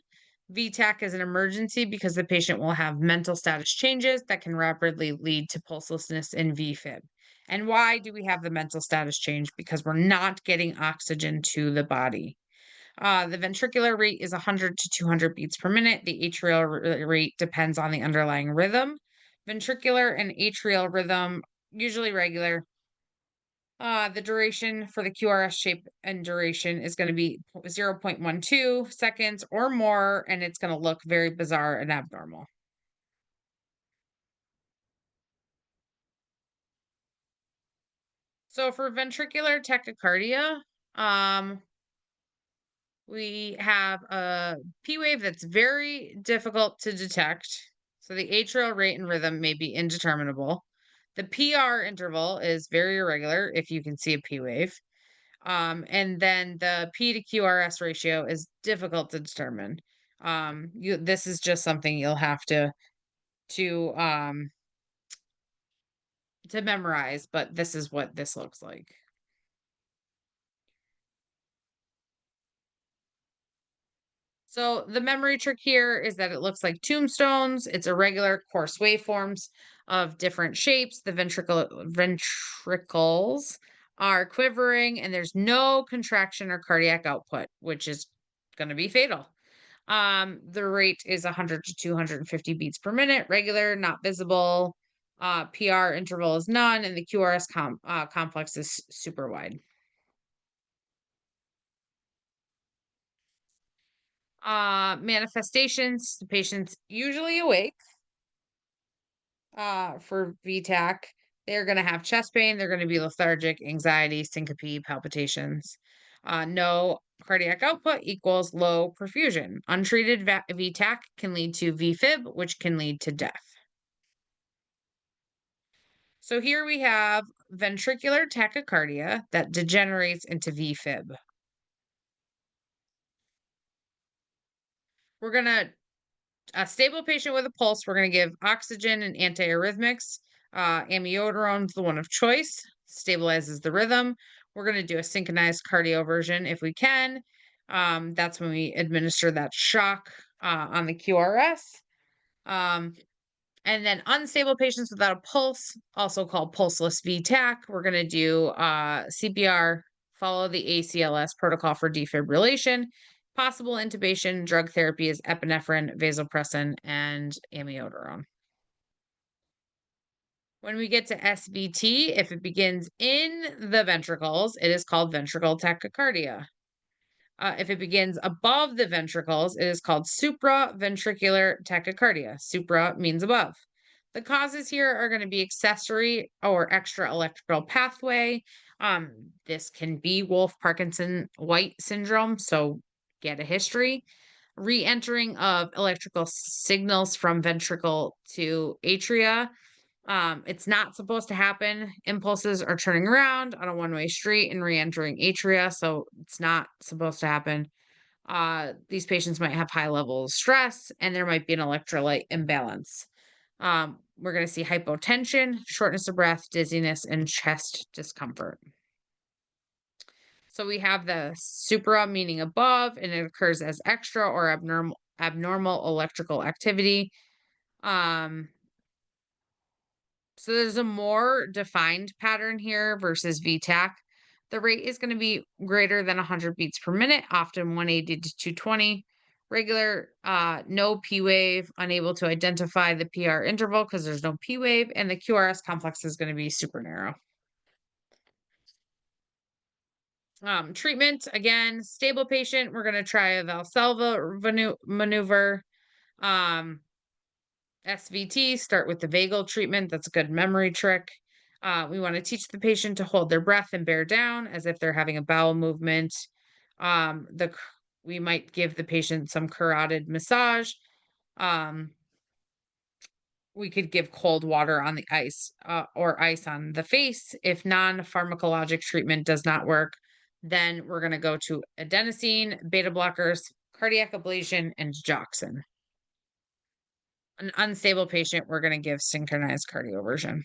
VTAC is an emergency because the patient will have mental status changes that can rapidly lead to pulselessness in VFib. And why do we have the mental status change? Because we're not getting oxygen to the body. The ventricular rate is 100 to 200 beats per minute. The atrial rate depends on the underlying rhythm. Ventricular and atrial rhythm, usually regular. The duration for the QRS shape and duration is going to be 0.12 seconds or more, and it's going to look very bizarre and abnormal. So for ventricular tachycardia, um, we have a P wave that's very difficult to detect. So the atrial rate and rhythm may be indeterminable. The PR interval is very irregular if you can see a P wave. And then the P to QRS ratio is difficult to determine. This is just something you'll have to um, to memorize, but this is what this looks like. So the memory trick here is that it looks like tombstones. It's irregular coarse waveforms of different shapes. The ventricles are quivering and there's no contraction or cardiac output, which is going to be fatal. The rate is 100 to 250 beats per minute, regular, not visible. PR interval is none, and the QRS complex is super wide. Manifestations, the patient's usually awake for VTAC. They're going to have chest pain. They're going to be lethargic, anxiety, syncope, palpitations. No cardiac output equals low perfusion. Untreated VTAC can lead to VFib, which can lead to death. So here we have ventricular tachycardia that degenerates into VFib. We're going to a stable patient with a pulse, we're going to give oxygen and antiarrhythmics. Amiodarone is the one of choice, stabilizes the rhythm. We're going to do a synchronized cardioversion if we can. That's when we administer that shock on the QRS. Um, and then unstable patients without a pulse, also called pulseless VTAC, we're going to do CPR, follow the ACLS protocol for defibrillation. Possible intubation drug therapy is epinephrine, vasopressin, and amiodarone. When we get to SVT, if it begins in the ventricles, it is called ventricle tachycardia. If it begins above the ventricles, it is called supraventricular tachycardia. Supra means above. The causes here are going to be accessory or extra electrical pathway. This can be Wolff Parkinson White syndrome, so get a history. Re-entering of electrical signals from ventricle to atria. It's not supposed to happen. Impulses are turning around on a one-way street and re-entering atria, so it's not supposed to happen. These patients might have high levels of stress and there might be an electrolyte imbalance. We're going to see hypotension, shortness of breath, dizziness, and chest discomfort. So we have the supra meaning above, and it occurs as extra or abnormal electrical activity. Um, So there's a more defined pattern here versus VTAC. The rate is going to be greater than 100 beats per minute, often 180 to 220. Regular, no P wave, unable to identify the PR interval because there's no P wave, and the QRS complex is going to be super narrow. Treatment, again, stable patient, we're going to try a Valsalva maneuver. Um, SVT, start with the vagal treatment. That's a good memory trick. We want to teach the patient to hold their breath and bear down as if they're having a bowel movement. We might give the patient some carotid massage. Um, we could give cold water on the ice or ice on the face. If non-pharmacologic treatment does not work, then we're going to go to adenosine, beta blockers, cardiac ablation, and digoxin. An unstable patient, we're going to give synchronized cardioversion.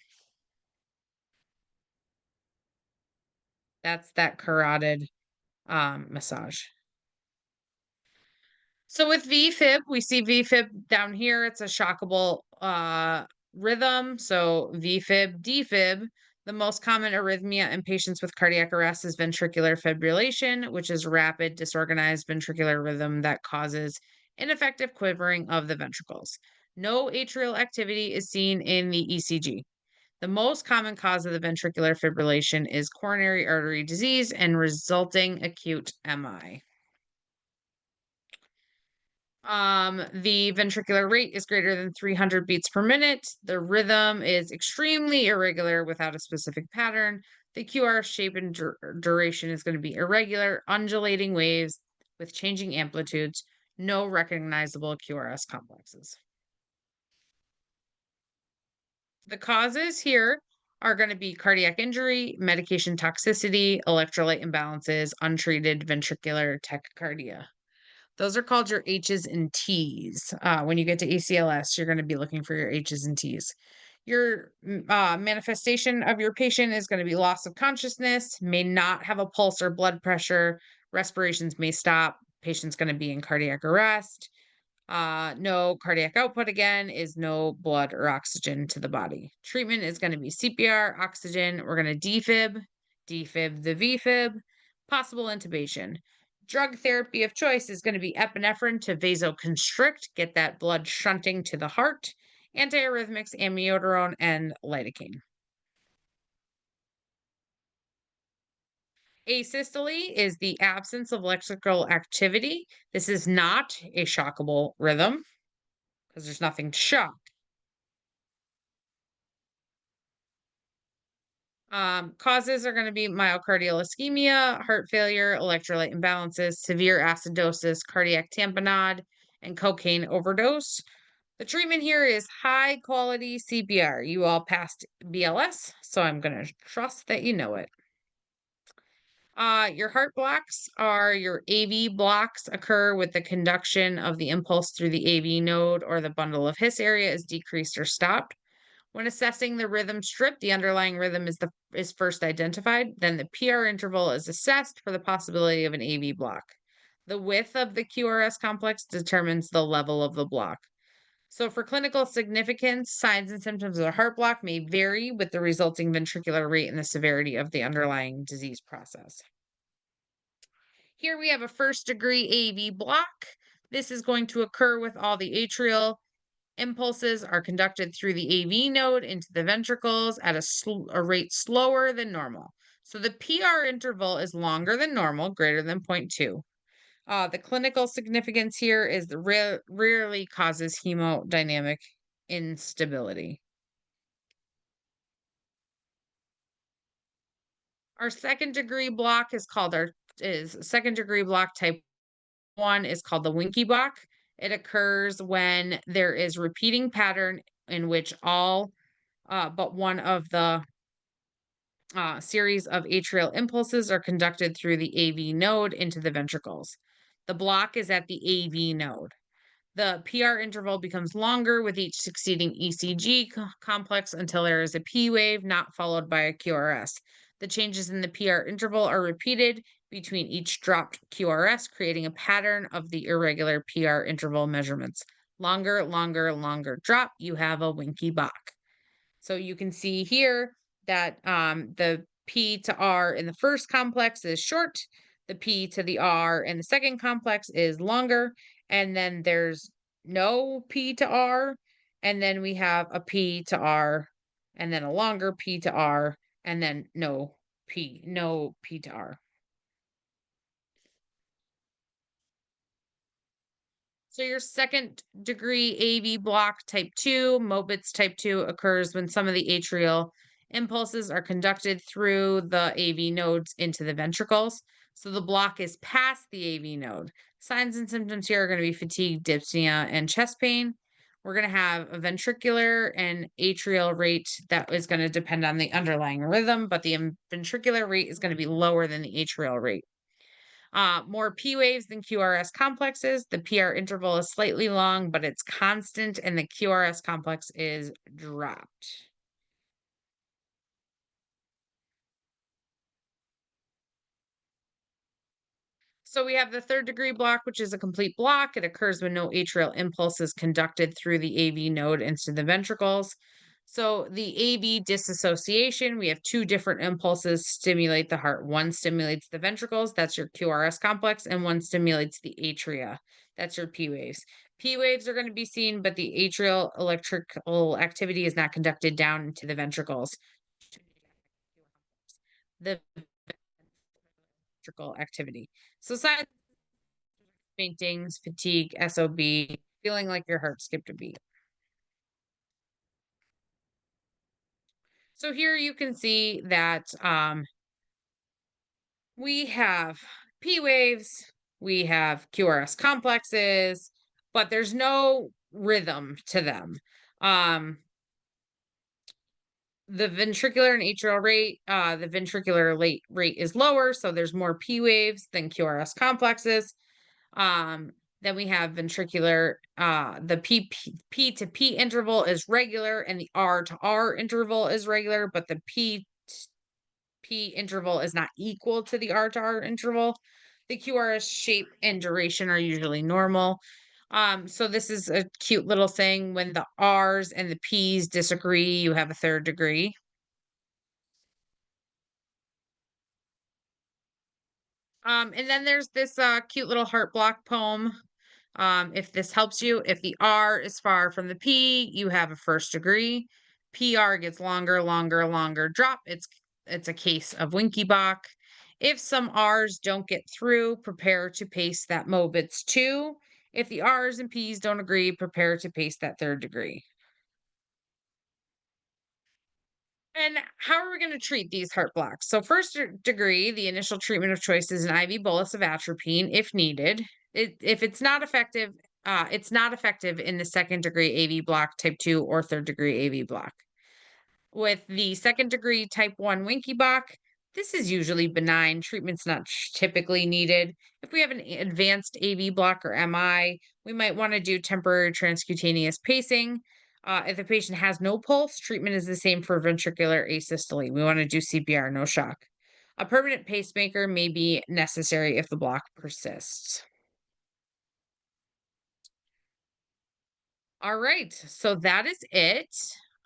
That's that carotid massage. So with VFib, we see VFib down here. It's a shockable rhythm. So VFib, DFib. The most common arrhythmia in patients with cardiac arrest is ventricular fibrillation, which is rapid, disorganized ventricular rhythm that causes ineffective quivering of the ventricles. No atrial activity is seen in the ECG. The most common cause of the ventricular fibrillation is coronary artery disease and resulting acute MI. The ventricular rate is greater than 300 beats per minute. The rhythm is extremely irregular without a specific pattern. The QR shape and duration is going to be irregular, undulating waves with changing amplitudes, no recognizable QRS complexes. The causes here are going to be cardiac injury, medication toxicity, electrolyte imbalances, untreated ventricular tachycardia. Those are called your H's and T's. When you get to ACLS, you're going to be looking for your H's and T's. Your manifestation of your patient is going to be loss of consciousness, may not have a pulse or blood pressure, respirations may stop, patient's going to be in cardiac arrest. No cardiac output again is no blood or oxygen to the body. Treatment is going to be CPR, oxygen. We're going to defib the VFib, possible intubation. Drug therapy of choice is going to be epinephrine to vasoconstrict, get that blood shunting to the heart, antiarrhythmics, amiodarone, and lidocaine. Asystole is the absence of electrical activity. This is not a shockable rhythm because there's nothing to shock. Causes are going to be myocardial ischemia, heart failure, electrolyte imbalances, severe acidosis, cardiac tamponade, and cocaine overdose. The treatment here is high quality CPR. You all passed BLS, so I'm going to trust that you know it. Your heart blocks are your AV blocks occur with the conduction of the impulse through the AV node or the bundle of His area is decreased or stopped. When assessing the rhythm strip, the underlying rhythm is first identified, then the PR interval is assessed for the possibility of an AV block. The width of the QRS complex determines the level of the block. So for clinical significance, signs and symptoms of a heart block may vary with the resulting ventricular rate and the severity of the underlying disease process. Here we have a first degree AV block. This is going to occur with all the atrial impulses are conducted through the AV node into the ventricles at a rate slower than normal. So the PR interval is longer than normal, greater than 0.2. The clinical significance here is rarely causes hemodynamic instability. Our second degree block is second degree block type 1 is called the Winky block. It occurs when there is repeating pattern in which all but one of the series of atrial impulses are conducted through the AV node into the ventricles. The block is at the AV node. The PR interval becomes longer with each succeeding ECG complex until there is a P wave not followed by a QRS. The changes in the PR interval are repeated between each dropped QRS, creating a pattern of the irregular PR interval measurements. Longer, longer, longer drop, you have a Winky block. So you can see here that the P to R in the first complex is short, the P to the R in the second complex is longer, and then there's no P to R, and then we have a P to R, and then a longer P to R, and then no P to R. So your second degree AV block type 2, Mobitz type 2 occurs when some of the atrial impulses are conducted through the AV nodes into the ventricles. So the block is past the AV node. Signs and symptoms here are going to be fatigue, dyspnea, and chest pain. We're going to have a ventricular and atrial rate that is going to depend on the underlying rhythm, but the ventricular rate is going to be lower than the atrial rate. More P waves than QRS complexes. The PR interval is slightly long, but it's constant, and the QRS complex is dropped. So we have the third degree block, which is a complete block. It occurs when no atrial impulse is conducted through the AV node into the ventricles. So the AV dissociation, we have two different impulses stimulate the heart. One stimulates the ventricles, that's your QRS complex, and one stimulates the atria, that's your P waves. P waves are going to be seen, but the atrial electrical activity is not conducted down into the ventricles. The ventricle activity. So signs faintings, fatigue, SOB, feeling like your heart skipped a beat. So here you can see that we have P waves, we have QRS complexes, but there's no rhythm to them. Um, the ventricular and atrial rate, the ventricular rate is lower, so there's more P waves than QRS complexes. Um, then we have ventricular, the P to P interval is regular and the R to R interval is regular, but the P interval is not equal to the R to R interval. The QRS shape and duration are usually normal. So this is a cute little thing. When the R's and the P's disagree, you have a third degree. And then there's this cute little heart block poem. If this helps you, if the R is far from the P, you have a first degree. PR gets longer, longer, longer drop. It's a case of Winky Bach. If some R's don't get through, prepare to pace that Mobitz 2. If the R's and P's don't agree, prepare to pace that third degree. And how are we going to treat these heart blocks? So, first degree, the initial treatment of choice is an IV bolus of atropine if needed. If it's not effective in the second degree AV block, type 2, or third degree AV block. With the second degree type 1 Winky Bach, this is usually benign. Treatment's not typically needed. If we have an advanced AV block or MI, we might want to do temporary transcutaneous pacing. If the patient has no pulse, treatment is the same for ventricular asystole. We want to do CPR, no shock. A permanent pacemaker may be necessary if the block persists. All right, so that is it.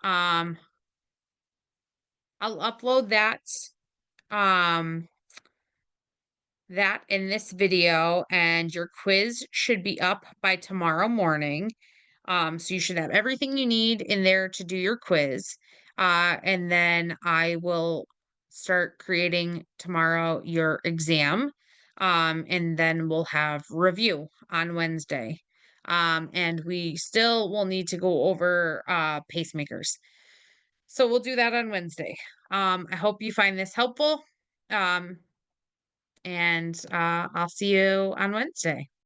Um, I'll upload um that in this video, and your quiz should be up by tomorrow morning. So you should have everything you need in there to do your quiz. And then I will start creating tomorrow your exam. And then we'll have review on Wednesday. And we still will need to go over pacemakers. So we'll do that on Wednesday. I hope you find this helpful. And I'll see you on Wednesday.